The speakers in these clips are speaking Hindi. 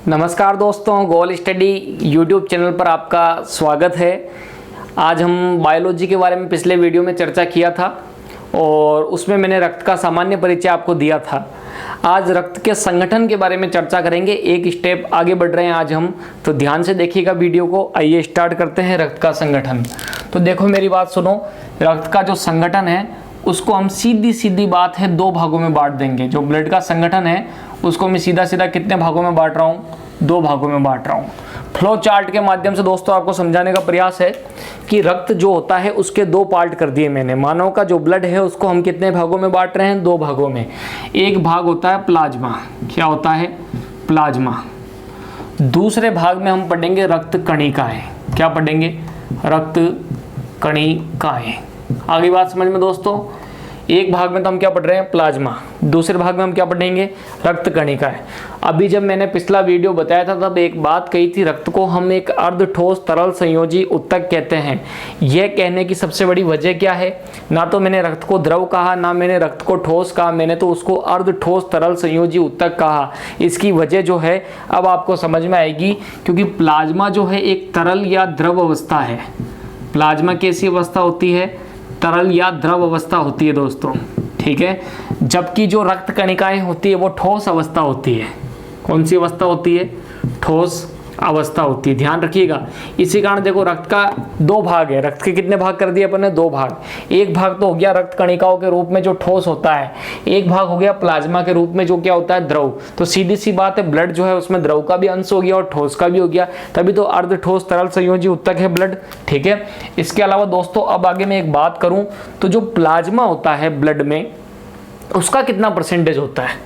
नमस्कार दोस्तों, गोल स्टडी यूट्यूब चैनल पर आपका स्वागत है। आज हम बायोलॉजी के बारे में पिछले वीडियो में चर्चा किया था और उसमें मैंने रक्त का सामान्य परिचय आपको दिया था। आज रक्त के संगठन के बारे में चर्चा करेंगे। एक स्टेप आगे बढ़ रहे हैं आज हम, तो ध्यान से देखिएगा वीडियो को। आइए स्टार्ट करते हैं रक्त का संगठन। तो देखो मेरी बात सुनो, रक्त का जो संगठन है उसको हम सीधी सीधी बात है दो भागों में बांट देंगे। जो ब्लड का संगठन है उसको मैं सीधा सीधा कितने भागों में बांट रहा हूँ? दो भागों में बांट रहा हूँ। फ्लो चार्ट के माध्यम से दोस्तों आपको समझाने का प्रयास है कि रक्त जो होता है उसके दो पार्ट कर दिए मैंने। मानव का जो ब्लड है उसको हम कितने भागों में बांट रहे हैं? दो भागों में। एक भाग होता है प्लाज्मा। क्या होता है? प्लाज्मा। दूसरे भाग में हम पढ़ेंगे रक्त कणिकाएं। क्या पढ़ेंगे? रक्त कणिकाएं। आगे बात समझ में दोस्तों? एक भाग में तो हम क्या पढ़ रहे हैं? प्लाज्मा। दूसरे भाग में हम क्या पढ़ेंगे? रक्त कणिकाएं। अभी जब मैंने पिछला वीडियो बताया था तब एक बात कही थी, रक्त को हम एक अर्ध ठोस तरल संयोजी उत्तक कहते हैं। यह कहने की सबसे बड़ी वजह क्या है? ना तो मैंने रक्त को द्रव कहा, ना मैंने रक्त को ठोस कहा, मैंने तो उसको अर्ध ठोस तरल संयोजी उत्तक कहा। इसकी वजह जो है अब आपको समझ में आएगी, क्योंकि प्लाज्मा जो है एक तरल या द्रव अवस्था है। प्लाज्मा कैसी अवस्था होती है? तरल या द्रव अवस्था होती है दोस्तों, ठीक है। जबकि जो रक्त कणिकाएं होती है वो ठोस अवस्था होती है। कौन सी अवस्था होती है? ठोस अवस्था होती है। ध्यान रखिएगा। इसी कारण देखो रक्त का दो भाग है। रक्त के कितने भाग कर दिए अपन ने? दो भाग। एक भाग तो हो गया रक्त कणिकाओं के रूप में जो ठोस होता है, एक भाग हो गया प्लाज्मा के रूप में जो क्या होता है? द्रव। तो सीधी सी बात है, ब्लड जो है उसमें द्रव का भी अंश हो गया और ठोस का भी हो गया, तभी तो अर्ध ठोस तरल संयोजी उत्तक है ब्लड, ठीक है। इसके अलावा दोस्तों अब आगे मैं एक बात करूं तो जो प्लाज्मा होता है ब्लड में उसका कितना परसेंटेज होता है?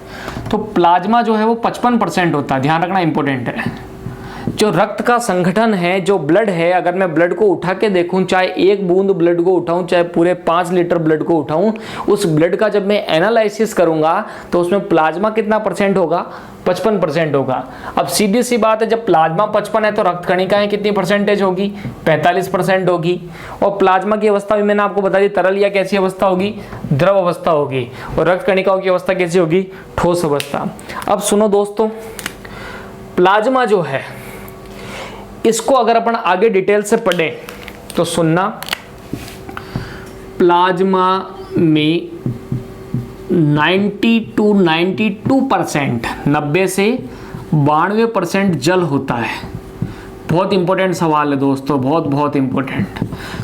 तो प्लाज्मा जो है वो 55% होता है। ध्यान रखना, इंपॉर्टेंट है। जो रक्त का संगठन है, जो ब्लड है, अगर मैं ब्लड को उठा के देखूं, चाहे एक बूंद ब्लड को उठाऊं, चाहे पूरे 5 लीटर ब्लड को उठाऊं, उस ब्लड का जब मैं एनालिसिस करूंगा तो उसमें प्लाज्मा कितना परसेंट होगा? 55% होगा। अब सीधी सी बात है, जब प्लाज्मा 55 है तो रक्त कणिकाएं कितनी परसेंटेज होगी? 45% होगी। और प्लाज्मा की अवस्था भी मैंने आपको बता दी, तरल या कैसी अवस्था होगी? द्रव अवस्था होगी। और रक्त कणिकाओं की अवस्था कैसी होगी? ठोस अवस्था। अब सुनो दोस्तों, प्लाज्मा जो है इसको अगर अपन आगे डिटेल से पढ़ें तो सुनना, प्लाज्मा में 90 to 92%, 90 से 92% जल होता है। बहुत इंपॉर्टेंट सवाल है दोस्तों, बहुत इंपॉर्टेंट।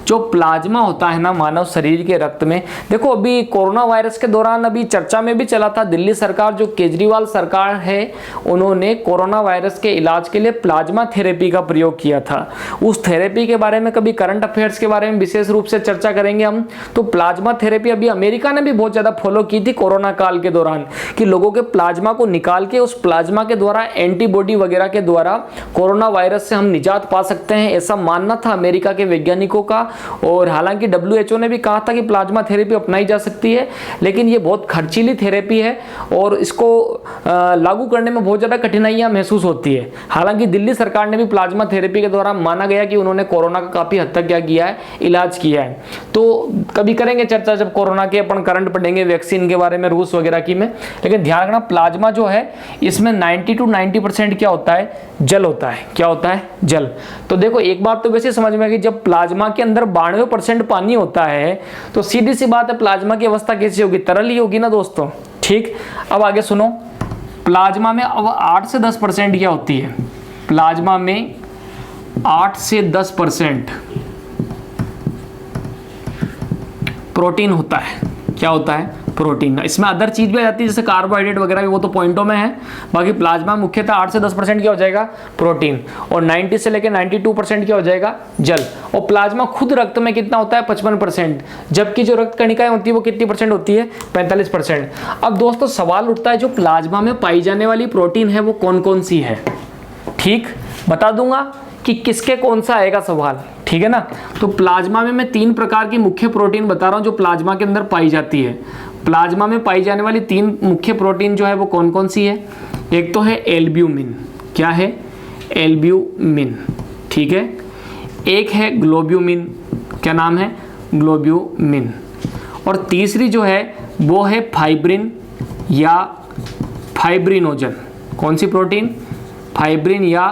जो प्लाज्मा होता है ना मानव शरीर के रक्त में, देखो अभी कोरोना वायरस के दौरान अभी चर्चा में भी चला था, दिल्ली सरकार जो केजरीवाल सरकार है उन्होंने कोरोना वायरस के इलाज के लिए प्लाज्मा थेरेपी का प्रयोग किया था। उस थेरेपी के बारे में कभी करंट अफेयर्स के बारे में विशेष रूप से चर्चा करेंगे हम। तो प्लाज्मा थेरेपी अभी अमेरिका ने भी बहुत ज्यादा फॉलो की थी कोरोना काल के दौरान, कि लोगों के प्लाज्मा को निकाल के उस प्लाज्मा के द्वारा एंटीबॉडी वगैरह के द्वारा कोरोना वायरस से हम निजात पा सकते हैं, ऐसा मानना था अमेरिका के वैज्ञानिकों का। और हालांकि WHO ने भी कहा था कि प्लाज्मा थेरेपी अपनाई जा सकती है, लेकिन ये बहुत खर्चीली थेरेपी है और इसको लागू करने में बहुत ज़्यादा कठिनाइयां महसूस होती है। हालांकि दिल्ली सरकार ने भी प्लाज्मा थेरेपी के द्वारा माना गया कि उन्होंने कोरोना का काफ़ी हद तक क्या किया है? इलाज किया है। तो कभी करेंगे चर्चा जब कोरोना के अपन करंट पढ़ेंगे वैक्सीन के बारे में, रूस वगैरह की में। लेकिन ध्यान रखना, प्लाज्मा जो है इसमें 90 to 90% क्या होता है? जल होता है। क्या होता है? जल। तो देखो एक बात तो वैसे समझ में आ गई, जब प्लाज्मा के अंदर 92% पानी होता है तो सीधी सी बात है प्लाज्मा की अवस्था कैसी होगी? तरल ही होगी ना दोस्तों, ठीक। अब आगे सुनो, प्लाज्मा में अब 8 से 10% क्या होती है? प्लाज्मा में 8 से 10% प्रोटीन होता है। क्या होता है? प्रोटीन। इसमें अदर चीज भी आ जाती है जैसे कार्बोहाइड्रेट वगैरह भी, वो तो पॉइंटों में है। बाकी प्लाज्मा मुख्यतः 8 से 10% क्या हो जाएगा? प्रोटीन। और 90 से लेकर 92% क्या हो जाएगा? जल। और प्लाज्मा खुद रक्त में कितना होता है? 55%। जबकि जो रक्त कणिकाएं होती है वो कितनी परसेंट होती है? 45%। अब दोस्तों सवाल उठता है, जो प्लाज्मा में पाई जाने वाली प्रोटीन है वो कौन कौन सी है? ठीक, बता दूंगा कि किसके कौन सा आएगा सवाल, ठीक है ना। तो प्लाज्मा में मैं 3 प्रकार की मुख्य प्रोटीन बता रहा हूं जो प्लाज्मा के अंदर पाई जाती है। प्लाज्मा में पाई जाने वाली 3 मुख्य प्रोटीन जो है वो कौन कौन सी है? एक तो है एल्ब्यूमिन। क्या है? एल्ब्यूमिन, ठीक है। एक है ग्लोब्यूमिन। क्या नाम है? ग्लोब्यूमिन। और तीसरी जो है वो है फाइब्रिन या फाइब्रिनोजन। कौन सी प्रोटीन? फाइब्रिन या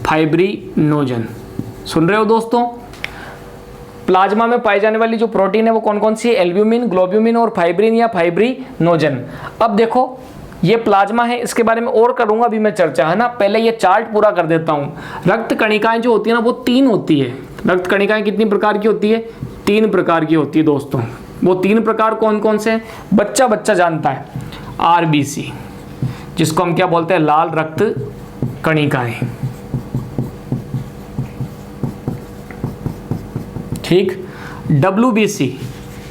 फाइब्रिनोजन। सुन रहे हो दोस्तों? प्लाज्मा में पाई जाने वाली जो प्रोटीन है वो कौन कौन सी है? एल्ब्यूमिन, ग्लोब्यूमिन और फाइब्रिन या फाइब्रिनोजन। अब देखो ये प्लाज्मा है, इसके बारे में और करूंगा अभी मैं चर्चा, है ना। पहले ये चार्ट पूरा कर देता हूं। रक्त कणिकाएं जो होती है ना वो 3 होती है। रक्त कणिकाएं कितनी प्रकार की होती है? 3 प्रकार की होती है दोस्तों। वो 3 प्रकार कौन कौन से? बच्चा बच्चा जानता है। आरबीसी, जिसको हम क्या बोलते हैं? लाल रक्त कणिकाएं। ठीक। डब्ल्यूबीसी,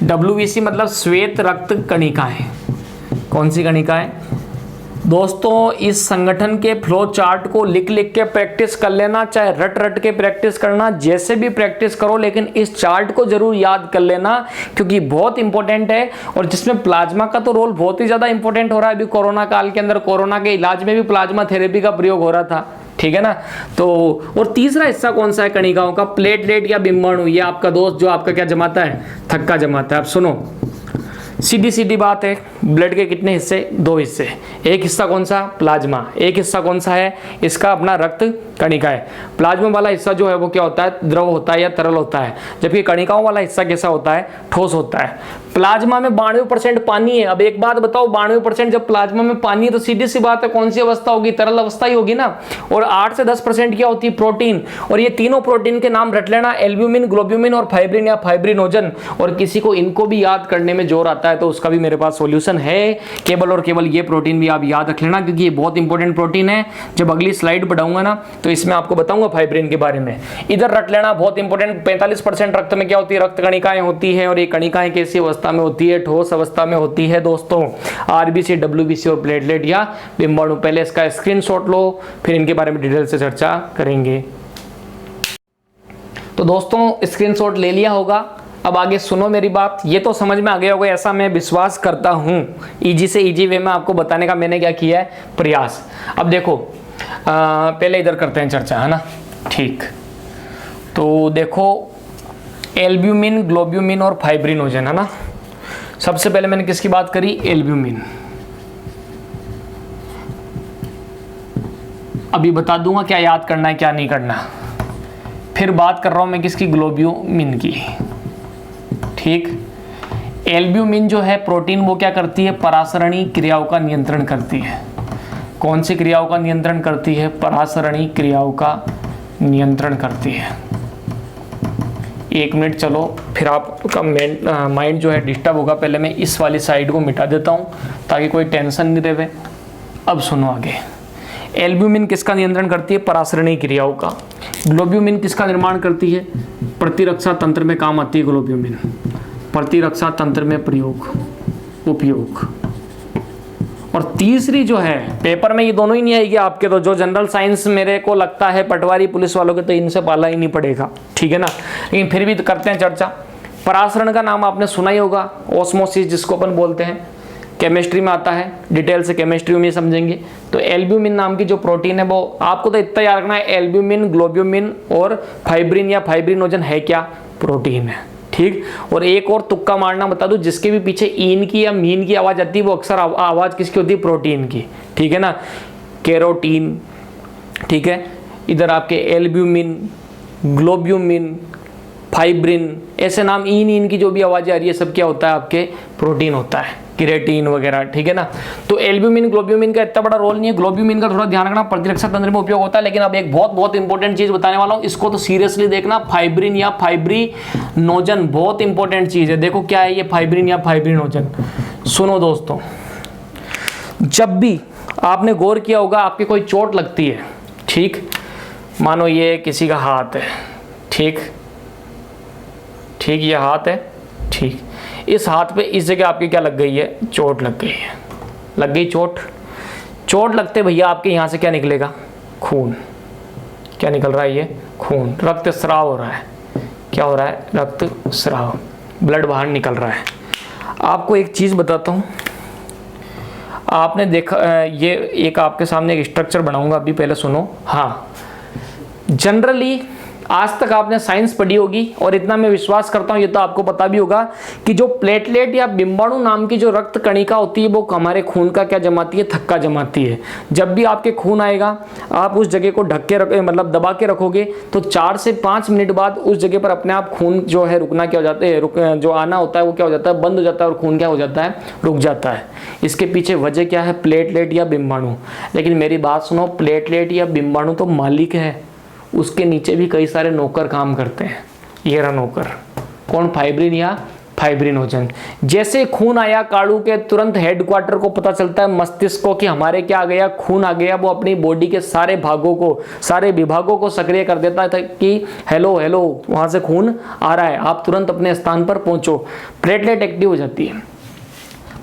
डब्ल्यूबीसी मतलब श्वेत रक्त कणिकाएं। कौन सी कणिकाएं? दोस्तों इस संगठन के फ्लो चार्ट को लिख लिख के प्रैक्टिस कर लेना, चाहे रट रट के प्रैक्टिस करना, जैसे भी प्रैक्टिस करो, लेकिन इस चार्ट को जरूर याद कर लेना क्योंकि बहुत इंपॉर्टेंट है। और जिसमें प्लाज्मा का तो रोल बहुत ही ज्यादा इंपॉर्टेंट हो रहा है अभी कोरोना काल के अंदर। कोरोना के इलाज में भी प्लाज्मा थेरेपी का प्रयोग हो रहा था, ठीक है ना। तो और तीसरा हिस्सा कौन सा है कणिकाओं का? प्लेटलेट या बिंबाणु। ये आपका दोस्त जो आपका क्या जमाता है? थक्का जमाता है। अब सुनो, सीधी सीधी बात है, ब्लड के कितने हिस्से? 2 हिस्से। एक हिस्सा कौन सा? प्लाज्मा। एक हिस्सा कौन सा है इसका? अपना रक्त कणिका है। प्लाज्मा वाला हिस्सा जो है वो क्या होता है? द्रव होता है या तरल होता है, जबकि कणिकाओं वाला हिस्सा कैसा होता है? ठोस होता है। प्लाज्मा में 92% पानी है। अब एक बात बताओ, 92% जब प्लाज्मा में पानी है तो सीधी सी बात है कौन सी अवस्था होगी? तरल अवस्था ही होगी ना। और 8 से 10% क्या होती है? प्रोटीन। और ये तीनों प्रोटीन के नाम रट लेना, एल्ब्यूमिन, ग्लोब्यूमिन और फाइब्रिन या फाइब्रिनोजन। और किसी को इनको भी याद करने में जोर आता है तो उसका भी मेरे पास सॉल्यूशन है। केवल और केवल ये प्रोटीन भी आप याद रख लेना क्योंकि ये बहुत इंपॉर्टेंट प्रोटीन है। जब अगली स्लाइड पढ़ाऊंगा ना तो इसमें आपको बताऊंगा फाइब्रिन के बारे में। इधर रट लेना, बहुत इंपॉर्टेंट। 45% रक्त में क्या होती है? रक्त कणिकाएं होती है। और ये कणिकाएं कैसी अवस्था में होती है? ठोस अवस्था में होती है दोस्तों। आरबीसी, डब्ल्यूबीसी और प्लेटलेट या बिंबाणु। पहले इसका स्क्रीनशॉट लो, फिर इनके बारे में डिटेल से चर्चा करेंगे। तो दोस्तों स्क्रीनशॉट ले लिया होगा। अब आगे सुनो मेरी बात। ये तो समझ में आ गया होगा ऐसा मैं विश्वास करता हूं। इजी से इजी वे में आपको बताने का मैंने क्या किया है? प्रयास। अब देखो पहले इधर करते हैं चर्चा, है ना। ठीक। तो देखो एल्ब्यूमिन, ग्लोब्यूमिन और फाइब्रिनोजन, है ना। सबसे पहले मैंने किसकी बात करी? एल्ब्यूमिन। अभी बता दूंगा क्या याद करना है क्या नहीं करना। फिर बात कर रहा हूं मैं किसकी? ग्लोब्यूमिन की। ठीक। एल्ब्यूमिन जो है प्रोटीन, वो क्या करती है? परासरणी क्रियाओं का नियंत्रण करती है। कौन सी क्रियाओं का नियंत्रण करती है? परासरणी क्रियाओं का नियंत्रण करती है। 1 मिनट चलो, फिर आपका माइंड जो है डिस्टर्ब होगा। पहले मैं इस वाली साइड को मिटा देता हूं ताकि कोई टेंशन नहीं रहे। अब सुनो आगे। एल्ब्यूमिन किसका नियंत्रण करती है? परासरणी क्रियाओं का। ग्लोब्यूमिन किसका निर्माण करती है? प्रतिरक्षा तंत्र में काम आती है ग्लोब्यूमिन। प्रतिरक्षा तंत्र में उपयोग। और तीसरी जो है, पेपर में ये दोनों ही नहीं आएगी आपके, तो जो जनरल साइंस मेरे को लगता है पटवारी पुलिस वालों के तो इनसे पाला ही नहीं पड़ेगा, ठीक है ना। लेकिन फिर भी तो करते हैं चर्चा। परासरण का नाम आपने सुना ही होगा, ऑस्मोसिस जिसको अपन बोलते हैं, केमिस्ट्री में आता है। डिटेल से केमिस्ट्री में समझेंगे। तो एल्ब्यूमिन नाम की जो प्रोटीन है वो आपको तो इतना याद रखना है, एल्ब्यूमिन, ग्लोब्यूमिन और फाइब्रिन या फाइब्रिनोजन है क्या? प्रोटीन है। ठीक। और एक और तुक्का मारना बता दूं, जिसके भी पीछे ईन की या मीन की आवाज आती है वो अक्सर आवाज किसकी होती है? प्रोटीन की, ठीक है ना। कैरोटीन, ठीक है। इधर आपके एल्ब्यूमिन, ग्लोब्यूमिन, फाइब्रिन, ऐसे नाम ईन की जो भी आवाजें आ रही है सब क्या होता है? आपके प्रोटीन होता है। किरेटिन वगैरह, ठीक है ना। तो एल्ब्यूमिन, ग्लोब्यूमिन का इतना बड़ा रोल नहीं है। ग्लोब्यूमिन का थोड़ा ध्यान रखना, प्रतिरक्षा तंत्र में उपयोग होता है। लेकिन अब एक बहुत बहुत इंपॉर्टेंट चीज बताने वाला हूं, इसको तो सीरियसली देखना। फाइब्रिन या फाइब्रिनोजन बहुत इंपॉर्टेंट चीज है। देखो क्या है ये फाइब्रिन या फाइब्रिनोजन। सुनो दोस्तों, जब भी आपने गौर किया होगा आपकी कोई चोट लगती है, ठीक, मानो ये किसी का हाथ है, ठीक, ये हाथ है, ठीक, इस हाथ पे इस जगह आपकी क्या लग गई है? चोट लग गई है। लग गई चोट लगते भैया आपके यहाँ से क्या निकलेगा? खून। क्या निकल रहा है? ये खून, रक्त स्राव हो रहा है। क्या हो रहा है? रक्त स्राव, ब्लड बाहर निकल रहा है। आपको एक चीज़ बताता हूँ, आपने देखा ये एक आपके सामने एक स्ट्रक्चर बनाऊंगा अभी, पहले सुनो। हाँ, जनरली आज तक आपने साइंस पढ़ी होगी और इतना मैं विश्वास करता हूँ ये तो आपको पता भी होगा कि जो प्लेटलेट या बिंबाणु नाम की जो रक्त कणिका होती है वो हमारे खून का क्या जमाती है, थक्का जमाती है। जब भी आपके खून आएगा आप उस जगह को ढक के मतलब दबा के रखोगे तो 4 से 5 मिनट बाद उस जगह पर अपने आप खून जो है रुकना क्या हो जाता है, जो आना होता है वो क्या हो जाता है, बंद हो जाता है और खून क्या हो जाता है, रुक जाता है। इसके पीछे वजह क्या है, प्लेटलेट या बिंबाणु। लेकिन मेरी बात सुनो, प्लेटलेट या बिंबाणु तो मालिक है, उसके नीचे भी कई सारे नौकर काम करते हैं। ये रहा नौकर, कौन, फाइब्रिन या फाइब्रिनोजन। जैसे खून आया काड़ू के, तुरंत हेडक्वार्टर को पता चलता है मस्तिष्क को कि हमारे क्या आ गया, खून आ गया। वो अपनी बॉडी के सारे भागों को, सारे विभागों को सक्रिय कर देता है कि हेलो हेलो वहां से खून आ रहा है, आप तुरंत अपने स्थान पर पहुंचो। प्लेटलेट एक्टिव हो जाती है,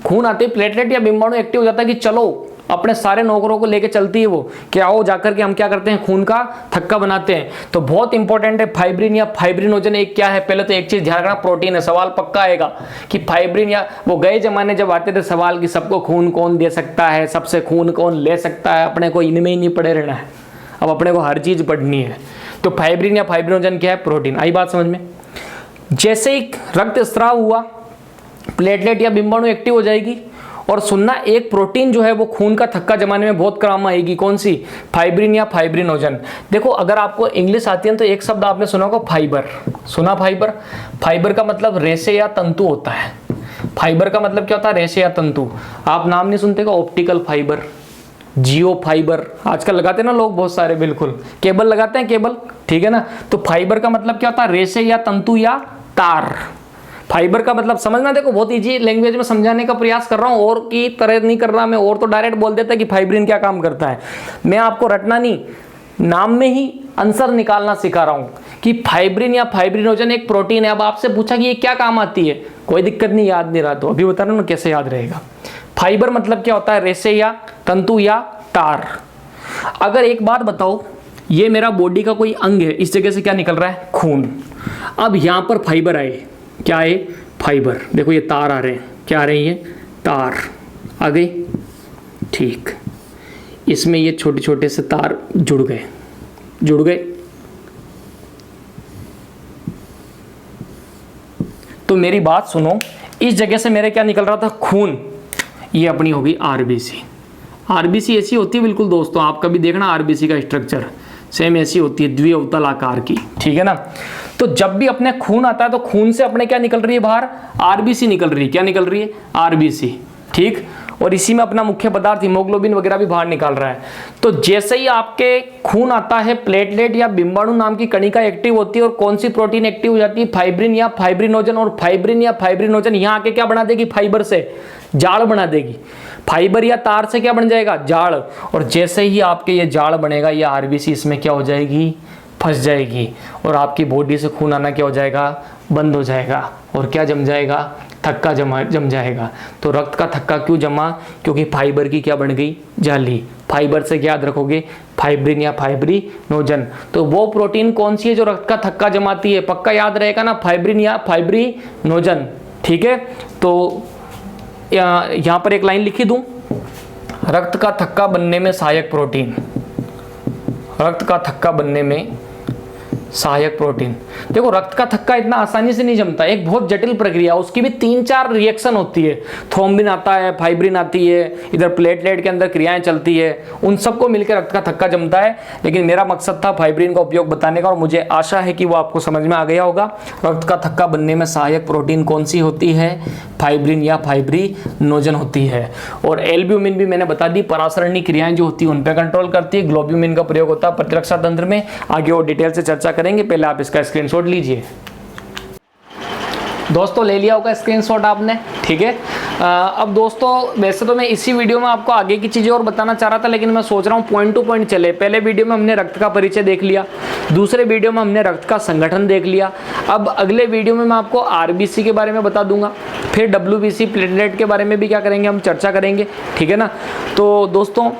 खून आते ही प्लेटलेट या बिंबाणु एक्टिव हो जाता है कि चलो, अपने सारे नौकरों को लेके चलती है वो कि आओ जाकर के हम क्या करते हैं, खून का थक्का बनाते हैं। तो बहुत इंपॉर्टेंट है फाइब्रिन या फाइब्रिनोजन एक क्या है। पहले तो एक चीज ध्यान रखना, प्रोटीन है। सवाल पक्का आएगा कि फाइब्रिन या, वो गए जमाने जब आते थे सवाल कि सबको खून कौन दे सकता है, सबसे खून कौन ले सकता है, अपने को इनमें ही नहीं पड़े रहना है, अब अपने को हर चीज पढ़नी है। तो फाइब्रिन या फाइब्रिनोजन क्या है, प्रोटीन। आई बात समझ में। जैसे ही रक्त स्राव हुआ प्लेटलेट या बिंबाणु एक्टिव हो जाएगी। और सुनना, एक प्रोटीन जो है वो खून का थक्का जमाने में बहुत काम आएगी, कौन सी, फाइब्रिन या फाइब्रिनोजन। देखो अगर आपको इंग्लिश आती है तो एक शब्द आपने सुना होगा, फाइबर। सुना फाइबर? फाइबर का मतलब रेशे या तंतु होता है। फाइबर का मतलब क्या होता है, रेशे या तंतु। आप नाम नहीं सुनते का, ऑप्टिकल फाइबर, जियो फाइबर, आजकल लगाते हैं ना लोग बहुत सारे, बिल्कुल केबल लगाते हैं, केबल, ठीक है ना। तो फाइबर का मतलब क्या होता है, रेशे या तंतु या तार। फाइबर का मतलब समझना, देखो बहुत इजी लैंग्वेज में समझाने का प्रयास कर रहा हूँ, और की तरह नहीं कर रहा मैं, और तो डायरेक्ट बोल देता है कि फाइब्रिन क्या काम करता है। मैं आपको रटना नहीं, नाम में ही आंसर निकालना सिखा रहा हूँ कि फाइब्रिन या फाइब्रिनोजन एक प्रोटीन है। अब आपसे पूछा कि ये क्या काम आती है, कोई दिक्कत नहीं, याद नहीं रहा तो अभी बता रहा हूँ कैसे याद रहेगा। फाइबर मतलब क्या होता है, रेशे या तंतु या तार। अगर एक बात बताओ, ये मेरा बॉडी का कोई अंग है, इस जगह से क्या निकल रहा है, खून। अब यहां पर फाइबर आए, क्या है, फाइबर। देखो ये तार आ रहे हैं, क्या आ रहे हैं, ये तार आ गए, ठीक। इसमें ये छोटे छोटे से तार जुड़ गए, जुड़ गए। तो मेरी बात सुनो, इस जगह से मेरे क्या निकल रहा था, खून। ये अपनी होगी आरबीसी। आरबीसी ऐसी होती है बिल्कुल दोस्तों, आप कभी देखना आरबीसी का स्ट्रक्चर सेम ऐसी होती है, द्विअवतल आकार की, ठीक है ना। तो जब भी अपने खून आता है तो खून से अपने क्या निकल रही है बाहर, आरबीसी निकल रही है। क्या निकल रही है, आरबीसी, ठीक। और इसी में अपना मुख्य पदार्थ हीमोग्लोबिन वगैरह भी बाहर निकाल रहा है। तो जैसे ही आपके खून आता है, प्लेटलेट या बिंबाणु नाम की कणिका एक्टिव होती है, और कौन सी प्रोटीन एक्टिव हो जाती है, फाइब्रिन या फाइब्रिनोजन। और फाइब्रिन या फाइब्रिनोजन यहाँ आके क्या बना देगी, फाइबर से जाल बना देगी। फाइबर या तार से क्या बन जाएगा, जाल। और जैसे ही आपके ये जाल बनेगा, ये आरबीसी इसमें क्या हो जाएगी, फंस जाएगी, और आपकी बॉडी से खून आना क्या हो जाएगा, बंद हो जाएगा। और क्या जम जाएगा, थक्का जम जाएगा। तो रक्त का थक्का क्यों जमा, क्योंकि फाइबर की क्या बन गई, जाली। फाइबर से क्या याद रखोगे, फाइब्रिन या फाइब्रिनोजन। तो वो प्रोटीन कौन सी है जो रक्त का थक्का जमाती है, पक्का याद रहेगा ना, फाइब्रिन या फाइब्रिनोजन, ठीक है। तो यहां पर एक लाइन लिखी दूं, रक्त का थक्का बनने में सहायक प्रोटीन, रक्त का थक्का बनने में सहायक प्रोटीन। देखो रक्त का थक्का इतना आसानी से नहीं जमता, एक बहुत जटिल प्रक्रिया, उसकी भी 3-4 रिएक्शन होती है। थ्रोम्बिन आता है, फाइब्रिन आती है, इधर प्लेटलेट के अंदर क्रियाएं चलती है, उन सबको मिलकर रक्त का थक्का जमता है। लेकिन मेरा मकसद था फाइब्रिन का उपयोग बताने का, और मुझे आशा है कि वो आपको समझ में आ गया होगा। रक्त का थक्का बनने में सहायक प्रोटीन कौन सी होती है, फाइब्रिन या फाइब्रिनोजन होती है। और एल्ब्यूमिन भी मैंने बता दी, परासरणीय क्रियाएं जो होती है उन पर कंट्रोल करती है। ग्लोब्यूमिन का प्रयोग होता है प्रतिरक्षा तंत्र में, आगे और डिटेल से चर्चा करेंगे। पहले आप इसका स्क्रीनशॉट लीजिए। दोस्तों ले लिया होगा स्क्रीनशॉट आपने, ठीक है। अब दोस्तों वैसे तो मैं इसी वीडियो में आपको आगे की चीज़ें और बताना चाह रहा था, लेकिन मैं सोच रहा हूँ पॉइंट टू पॉइंट चले। पहले वीडियो में हमने रक्त का परिचय देख लिया, दूसरे वीडियो में हमने रक्त का संगठन देख लिया। अब अगले वीडियो में मैं आपको आरबीसी के बारे में बता दूंगा, फिर डब्ल्यूबीसी प्लेटलेट के बारे में भी क्या करेंगे, हम चर्चा करेंगे, ठीक है ना। तो दोस्तों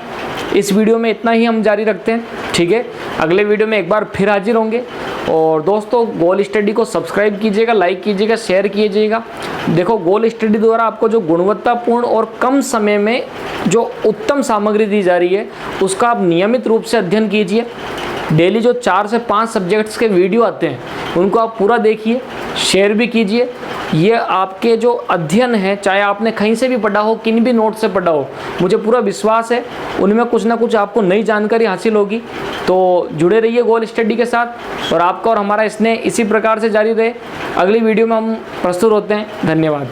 इस वीडियो में इतना ही हम जारी रखते हैं, ठीक है। अगले वीडियो में एक बार फिर हाजिर होंगे। और दोस्तों गोल स्टडी को सब्सक्राइब कीजिएगा, लाइक कीजिएगा, शेयर कीजिएगा। देखो गोल स्टडी द्वारा आपको जो गुणवत्तापूर्ण और कम समय में जो उत्तम सामग्री दी जा रही है उसका आप नियमित रूप से अध्ययन कीजिए। डेली जो 4 से 5 सब्जेक्ट्स के वीडियो आते हैं उनको आप पूरा देखिए, शेयर भी कीजिए। ये आपके जो अध्ययन है, चाहे आपने कहीं से भी पढ़ा हो, किन भी नोट से पढ़ा हो, मुझे पूरा विश्वास है उनमें कुछ ना कुछ आपको नई जानकारी हासिल होगी। तो जुड़े रहिए गोल स्टडी के साथ और आपका और हमारा स्नेह इसी प्रकार से जारी रहे। अगली वीडियो में हम प्रस्तुत होते हैं। धन्यवाद।